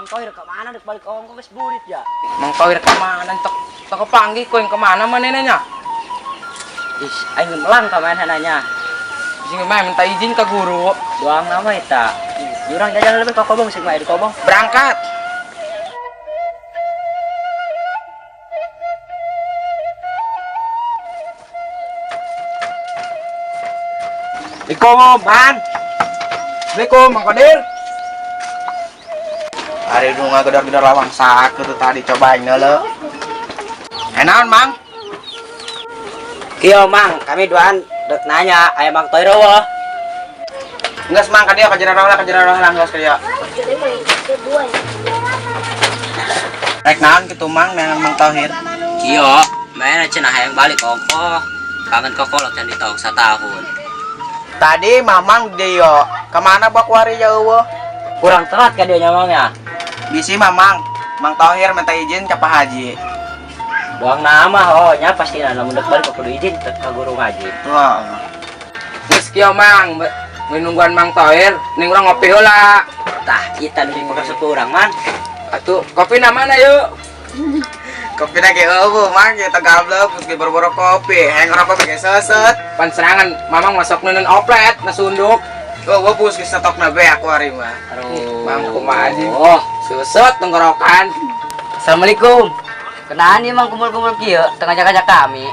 Mang Tohir kemana dek balik ongko wis burit ya. Mang Tohir kemana? Tak kepanggil kau yang kemana manenanya? Is, aing melang kemana nanya. Sing mah minta izin ke guru. Doang nama eta. Jurang jajan lebih ke kobong sih mah di kobong. Berangkat. Assalamualaikum, Man. Assalamualaikum, Mang Kodir. Hari dulu nggak gedor-gedor lawang sakit tuh tadi cobain lo. Enakan, Mang? Kiyo Mang, kami duaan dek nanya aya Mang Tohir wah. Enggak semang dia kajian orang enggak sekali ya. Rek naon kitu Mang nang Mang Tohir. Kiyo, main cenah hayang balik ongko. Kangen kokolot can ditong satahun. Tadi Mamang dia kemana bakwari jauh? Kurang telat ka dia nyamangnya. Bisi Mamang, Mang Tohir minta izin ke Pak Haji. Doang nama oh nya pasti namun dek balik kudu izin ke guru ngaji. Wah. Geus kieu Mang, menungguan Mang Tohir ning urang ngopi heula. Tah kita lebih maksud urang man. Atuh kopi na mana yuk? Kopi na ge eueuh Mang kita gablek geus boro-boro kopi. Hayang ngerokok ge seset. Pan serangan Mamang masuk neun oplet na sunduk. Gua pus geus stokna be aku hari mah. Aduh. Mang kumaha aja. Oh, Suset tenggorokan. Assalamualaikum. Kenaan nih Mang kumpul-kumpul kieu tengah ngajak kami.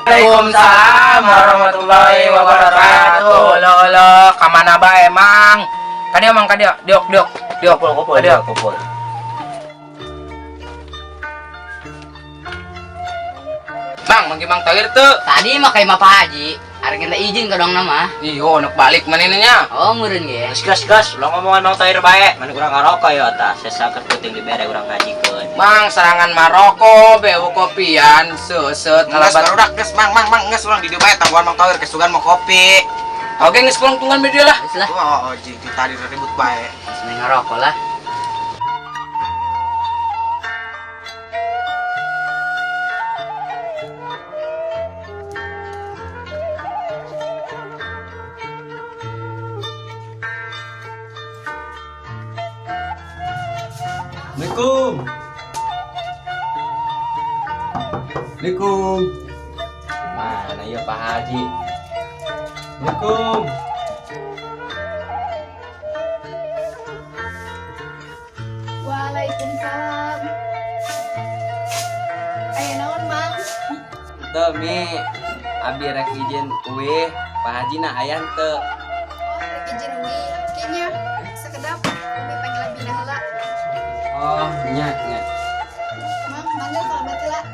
Waalaikumsalam warahmatullahi wabarakatuh. Lo kamana bae Mang? Kadia Mang kadia, diok. Kumpul. Bang, mangki Mang Tohir tuh. Tadi mah kayak Pak Haji, arek kita izin ke dong nama. Iyo, nak balik manenanya. Oh, meureun ge. Gas, lo ngomongan Mang Tohir bae. Mana urang ngarokok ya tah, sesaket puting dibere urang ngajikeun. Mang, sarangan Maroko, beu kopian, seuseut ngalabat. Barudak geus Mang, geus urang di dieu bae tangguhan Mang Tohir kesugan mau kopi. Oke, geus pulang tunggan media lah. Geus lah. Oh, jadi tadi ribut bae. Seneng ngarokok lah. Assalamualaikum. Mana ya Pak Haji? Assalamualaikum. Waalaikumsalam. Aya naon, Mang? Teu mi abi rek izin eueuh Pak Haji na aya teu. Oh, rek izin umi. Kayaknya sekedap umi panggilan bina heula. Oh, nya. Mang, manggil kalau mati lah.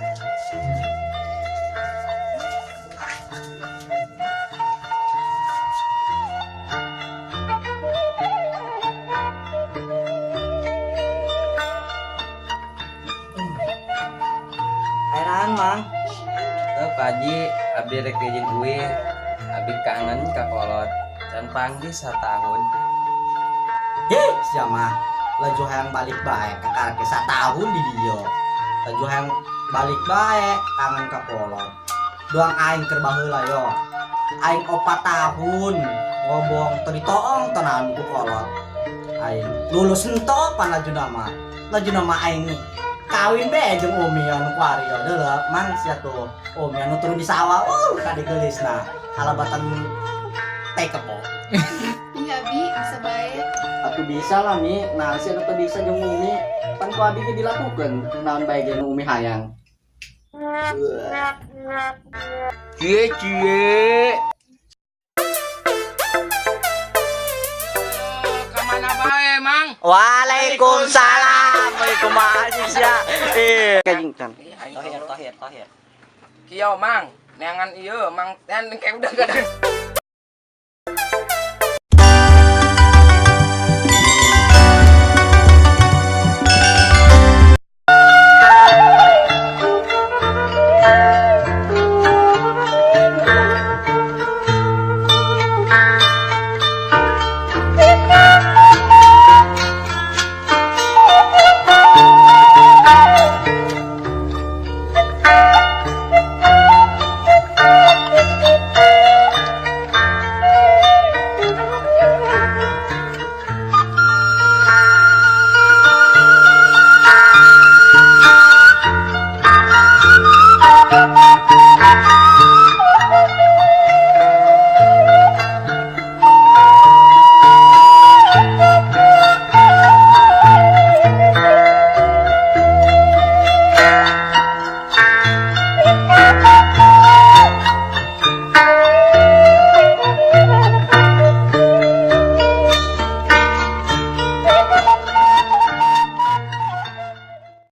Airaan Mang. Teu Pak Haji abdi rek izin eueuh. Abi kangen ka kolot dan panggil satahun. Siapa laju hayang balik bae kakak ke satahun di dia laju hayang balik bae kangen ka kolot doang aing keur baheula yo aing 4 tahun ngobong teu ditoong tenan ku kolot aing lulus entok pan laju nama aing kawin be jeung umi anu kuari yo deuleuh mang sia tuh umi anu turun di sawah kadi geulisna halabatan teh kepo. Enggak bi, bisa baik. Atuh bisa lah Mi, nah sih atuh bisa jeung Umi. Pan ku abi ge dilakukeun naon bae ge Umi hayang. Cie. Kemana bae Mang? Waalaikumsalam. Kumaha sia? Kajingtan. Tohir. Kieu Mang, neangan ieu Mang, kayak udah gak ada.